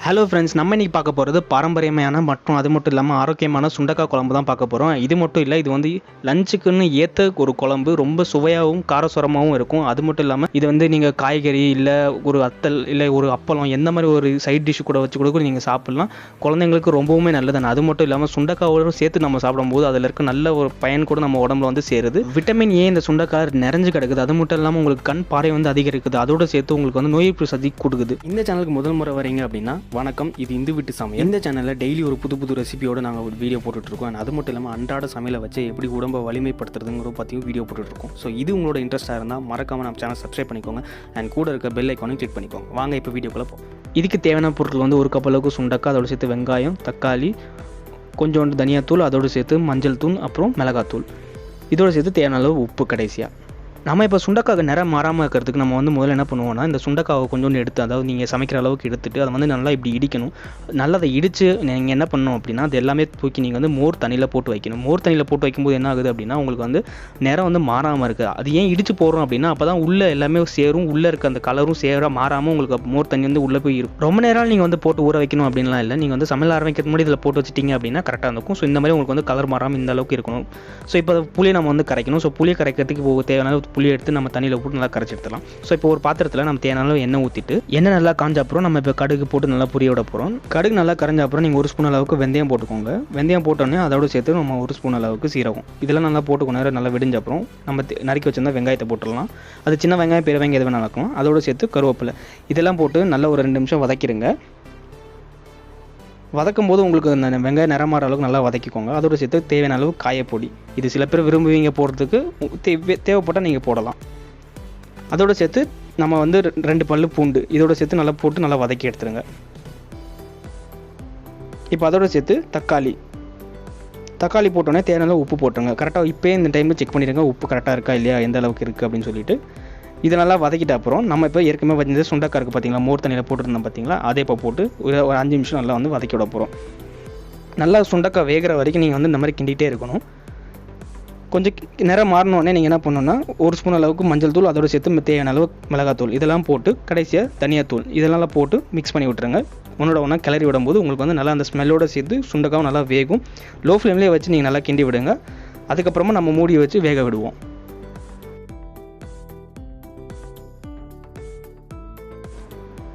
Hello friends, நம்ம இன்றைக்கி பார்க்க போகிறது பாரம்பரியமான மற்றும் அது மட்டும் இல்லாமல் ஆரோக்கியமான சுண்டக்காய் குழம்பு தான் பார்க்க போகிறோம். இது மட்டும் இல்லை, இது வந்து லஞ்சுக்குன்னு ஏற்ற ஒரு குழம்பு. ரொம்ப சுவையாகவும் காரசுரமாகவும் இருக்கும். அது மட்டும் இல்லாமல் இது வந்து நீங்கள் காய்கறி இல்லை ஒரு அத்தல் இல்லை ஒரு அப்பளம் எந்த மாதிரி ஒரு சைட் டிஷ்ஷு கூட வச்சு கூட நீங்கள் சாப்பிட்லாம். குழந்தைங்களுக்கு ரொம்பவுமே நல்லதானே. அது மட்டும் இல்லாமல் சுண்டக்காயோடு சேர்த்து நம்ம சாப்பிடும்போது அதில் இருக்க நல்ல ஒரு பயன் கூட நம்ம உடம்புல வந்து சேருது. விட்டமின் ஏ இந்த சுண்டக்காய் நிறைஞ்சு கிடக்குது. அது மட்டும் இல்லாமல் உங்களுக்கு கண் பார்வை வந்து அதிகரிக்குது. அதோடு சேர்த்து உங்களுக்கு வந்து நோய் எதிர்ப்பு சக்தி கொடுக்குது. இந்த சேனலுக்கு முதல் முறை வரீங்க அப்படின்னா வணக்கம், இது இந்து வீட்டு சமையல். இந்த சேனலில் டெய்லி ஒரு புது ரெசிபியோடு நாங்கள் ஒரு வீடியோ போட்டுட்ருக்கோம். அது மட்டும் இல்லாமல் அன்றாட சமையலை வச்சு எப்படி உடம்பை வலிமைப்படுத்துறதுங்கிற பற்றியும் வீடியோ போட்டுட்ருக்கோம். ஸோ இது உங்களோட இன்ட்ரெஸ்ட்டாக இருந்தால் மறக்காமல் நம்ம சேனல் சப்ஸ்கிரைப் பண்ணிக்கோங்க அண்ட் கூட இருக்க பெல் ஐக்கானையும் கிளிக் பண்ணிக்கோங்க. வாங்க இப்போ வீடியோக்குள்ளே போகும். இதுக்கு தேவையான பொருட்கள் வந்து ஒரு கப் அளவுக்கு சுண்டக்காய், அதோடு சேர்த்து வெங்காயம், தக்காளி, கொஞ்சோண்டு தனியாத்தூள், அதோடு சேர்த்து மஞ்சள் தூள், அப்புறம் மிளகாத்தூள், இதோடு சேர்த்து தேவையான அளவு உப்பு. கடைசியாக நம்ம இப்போ சுண்டக்காய் நிறம் மாறாமல் இருக்கிறதுக்கு நம்ம வந்து முதல்ல என்ன பண்ணுவோம்னா, இந்த சுண்டக்காவை கொஞ்சோண்டு எடுத்து, அதாவது நீங்கள் சமைக்கிற அளவுக்கு எடுத்துகிட்டு அதை வந்து நல்லா இப்படி இடிக்கணும். நல்லா அதை இடித்து நீங்கள் என்ன பண்ணணும் அப்படின்னா, அது எல்லாமே தூக்கி நீங்கள் வந்து மோர் தண்ணியில் போட்டு வைக்கணும். மோர் தண்ணியில் போட்டு வைக்கும்போது என்ன ஆகுது அப்படின்னா, உங்களுக்கு வந்து நிறம் வந்து மாறாமல் இருக்குது. அது ஏன் இடித்து போடுறோம் அப்படின்னா, அப்போ தான் உள்ளே எல்லாமே சேரும், உள்ளே இருக்க அந்த கலரும் மாறாமல் உங்களுக்கு மோர் தண்ணி வந்து உள்ளே போய் இருக்கும். ரொம்ப நேரம் நீங்கள் வந்து போட்டு ஊற வைக்கணும் அப்படின்லாம் இல்லை. நீங்கள் வந்து சமையல் ஆரம்பிக்கிறது முன்னாடி இதில் போட்டு வச்சிட்டிங்க அப்படின்னா கரெக்டாக இருக்கும். ஸோ இந்த மாதிரி உங்களுக்கு வந்து கலர் மாறாமல் இந்த அளவுக்கு இருக்கணும். ஸோ இப்போ புளியை நம்ம வந்து கரைக்கணும். ஸோ புளியை கரைக்கிறதுக்கு தேவையான புளியை எடுத்து நம்ம தண்ணியில் போட்டு நல்லா கரைச்சி எடுத்துலாம். ஸோ இப்போ ஒரு பாத்திரத்தில் நம்ம தேவையான எண்ணெய் ஊற்றிட்டு, எண்ணெய் நல்லா காஞ்ச அப்புறம் நம்ம இப்போ கடுகு போட்டு நல்லா பொரிய விட போகிறோம். கடுகு நல்லா கரைஞ்ச அப்புறம் நீங்கள் ஒரு ஸ்பூன் அளவுக்கு வெந்தயம் போட்டுக்கோங்க. வெந்தயம் போட்டோன்னே அதோடு சேர்த்து நம்ம ஒரு ஸ்பூன் அளவுக்கு சீரகம், இதெல்லாம் நல்லா போட்டுக்கணும். நல்லா விடிஞ்ச அப்புறம் நம்ம நறுக்கி வச்சிருந்தா வெங்காயத்தை போட்டுடலாம். அது சின்ன வெங்காயம் பெரிய வெங்காயம் எது வேணாலும் இருக்கும். அதோடு சேர்த்து கருவேப்பிலை, இதெல்லாம் போட்டு நல்லா ஒரு 2 நிமிஷம் வதக்கிடுங்க. வதக்கும் போது உங்களுக்கு அந்த வெங்காயம் நிறமாற அளவுக்கு நல்லா வதக்கிக்கோங்க. அதோடு சேர்த்து தேவையான அளவு காயப்பொடி, இது சில பேர் விரும்புவீங்க போடுறதுக்கு, தேவைப்பட்டால் நீங்கள் போடலாம். அதோடு சேர்த்து நம்ம வந்து 2 பல்லு பூண்டு, இதோடு சேர்த்து நல்லா போட்டு நல்லா வதக்கி எடுத்துருங்க. இப்போ அதோடு சேர்த்து தக்காளி போட்டோன்னே தேவையான உப்பு போட்டுருங்க. கரெக்டாக இப்போயே இந்த டைமில் செக் பண்ணிடுங்க, உப்பு கரெக்டாக இருக்கா இல்லையா, எந்த அளவுக்கு இருக்குது அப்படின்னு சொல்லிட்டு. இதை நல்லா வதக்கிட்ட அப்புறம் நம்ம இப்போ ஏற்கனவே வச்சிருந்த சுண்டக்காய் இருக்குது பார்த்தீங்களா, மோர் தண்ணியில் போட்டுருந்தோம் பார்த்தீங்களா, அதே இப்போ போட்டு ஒரு 5 நிமிஷம் நல்லா வந்து வதக்கி விட போகிறோம். நல்லா சுண்டக்காய் வேகிற வரைக்கும் நீங்கள் வந்து இந்த மாதிரி கிண்டிகிட்டே இருக்கணும். கொஞ்சம் நிறம் மாறினோடனே நீங்கள் என்ன பண்ணணும்னா, ஒரு ஸ்பூன் அளவுக்கு மஞ்சள் தூள், அதோடு சேர்த்து தேவையான அளவு மிளகாத்தூள், இதெல்லாம் போட்டு கடைசியாக தனியாத்தூள், இதெல்லாம் போட்டு மிக்ஸ் பண்ணி விட்டுருங்க. ஒன்றா கிளறி விடும்போது உங்களுக்கு வந்து நல்லா அந்த ஸ்மெல்லோடு சேர்த்து சுண்டக்காவும் நல்லா வேகும். லோ ஃப்ளேம்லேயே வச்சு நீங்கள் நல்லா கிண்டி விடுங்க. அதுக்கப்புறமா நம்ம மூடி வச்சு வேக விடுவோம்.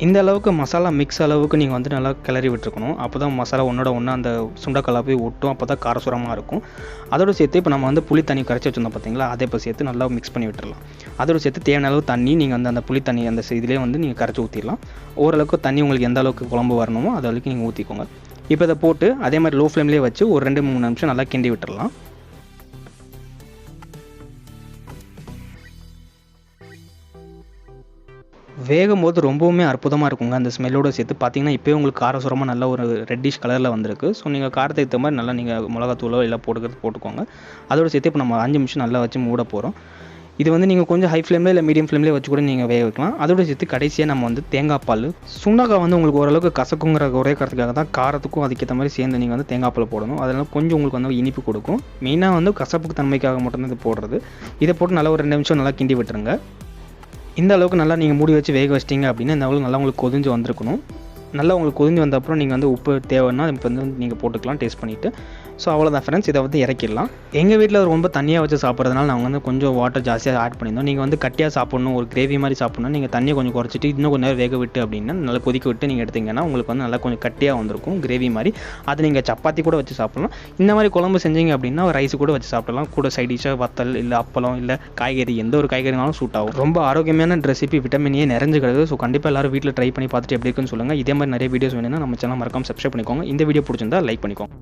இந்த அளவுக்கு மசாலா மிக்ஸ் அளவுக்கு நீங்கள் வந்து நல்லா கிளறி விட்டுருக்கணும். அப்போ தான் மசாலா ஒன்றா அந்த சுண்டக்காய் போய் ஒட்டும். அப்போ தான் காரசுரமாக இருக்கும். அதோடு சேர்த்து இப்போ நம்ம வந்து புளி தண்ணி கரைச்சி வச்சுருந்தோம் பார்த்தீங்களா, அதை இப்போ சேர்த்து நல்லா மிக்ஸ் பண்ணி விட்டுடலாம். அதோடு சேர்த்து தேவையான அளவு தண்ணி நீங்கள் வந்து அந்த புளி தண்ணி அந்த இதிலே வந்து நீங்கள் கரைச்சி ஊற்றிடலாம். ஓரளவுக்கு தண்ணி உங்களுக்கு எந்த அளவுக்கு குழம்பு வரணுமோ அது அளவுக்கு நீங்கள் ஊற்றிக்கோங்க. இப்போ இதை போட்டு அதே மாதிரி லோ ஃப்ளேம்லேயே வச்சு ஒரு 2-3 நிமிஷம் நல்லா கிண்டி விட்டுடலாம். வேகும் போது ரொம்பவுமே அற்புதமாக இருக்குங்க. அந்த ஸ்மெல்லோடு சேர்த்து பார்த்தீங்கன்னா இப்போயே உங்களுக்கு காரசுரமாக நல்ல ஒரு ரெட்டிஷ் கலரில் வந்திருக்கு. ஸோ நீங்கள் காரத்துக்கு ஏற்ற மாதிரி நல்லா நீங்கள் மிளகாத்தூளோ இல்லை போட்டுக்கோங்க. அதோடு சேர்த்து இப்போ நம்ம 5 நிமிஷம் நல்லா வச்சு மூட போகிறோம். இது வந்து நீங்கள் கொஞ்சம் ஹை ஃப்ளேமில் இல்லை மீடியம் ஃப்ளேம்லேயே வச்சு கூட நீங்கள் வேக வைக்கலாம். அதோடு சேர்த்து கடைசியாக நம்ம வந்து தேங்காய் பால், சுண்டக்காய் வந்து உங்களுக்கு ஓரளவுக்கு கசக்குங்கிற ஒரே காரணத்துக்காக தான் காரத்துக்கும் அதுக்கேற்ற மாதிரி சேர்ந்து நீங்கள் வந்து தேங்காய் பால் போடணும். அதனால் கொஞ்சம் உங்களுக்கு வந்து இனிப்பு கொடுக்கும். மெயினாக வந்து கசப்புக்கு தன்மைக்காக மட்டும்தான் இது போடுறது. இதை போட்டு நல்லா ஒரு 2 நிமிஷம் நல்லா கிண்டி விட்டுருங்க. இந்த அளவுக்கு நல்லா நீங்கள் மூடி வச்சு வேக வச்சிட்டிங்க அப்படின்னா இந்த அளவுக்கு நல்லா உங்களுக்கு கொதிஞ்சு வந்திருக்கணும். நல்லா உங்களுக்கு கொதிஞ்சு வந்த அப்புறம் நீங்கள் வந்து உப்பு தேவைன்னா இப்போ வந்து நீங்கள் போட்டுக்கலாம் டேஸ்ட் பண்ணிவிட்டு. ஸோ அவ்வளோதான் ஃப்ரெண்ட்ஸ், இதை வந்து இறக்கிடலாம். எங்கள் வீட்டில் ரொம்ப தண்ணியாக வச்சு சாப்பிட்றதுனால நாங்கள் வந்து கொஞ்சம் வாட்டர் ஜாஸ்தியாக ஆட் பண்ணியிருந்தோம். நீங்கள் வந்து கட்டியாக சாப்பிட்ணும், ஒரு கிரேவி மாதிரி சாப்பிட்ணும், நீங்கள் தண்ணியை கொஞ்சம் குறைச்சிட்டு இன்னும் கொஞ்சம் நேரம் வேக விட்டு அப்படின்னா நல்லா கொதிக்க விட்டு நீங்கள் எடுத்திங்கன்னா உங்களுக்கு வந்து நல்லா கொஞ்சம் கட்டியாக வந்திருக்கும் கிரேவி மாதிரி. அது நீங்கள் சப்பாத்தி கூட வச்சு சாப்பிட்லாம். இந்த மாதிரி குழம்பு செஞ்சீங்க அப்படின்னா ரைஸ் கூட வச்சு சாப்பிடலாம். கூட சைட் டிஷ்ஷாக வத்தல் இல்லை அப்பளம் இல்லை காய்கறி எந்த ஒரு காய்கறினாலும் சூட் ஆகும். ரொம்ப ஆரோக்கியமான ரெசிபி, விட்டமின் ஏ நிறைஞ்சு கிடக்குது. ஸோ கண்டிப்பாக எல்லாரும் வீட்டில் ட்ரை பண்ணி பார்த்துட்டு எப்படி இருக்குன்னு சொல்லுங்கள். இதே மாதிரி நிறைய வீடியோஸ் வேணும்னா நம்ம சேனல் மறக்காம சப்ஸ்கிரைப் பண்ணிக்கோங்க. இந்த வீடியோ பிடிச்சிருந்தா லைக் பண்ணிக்கோங்க.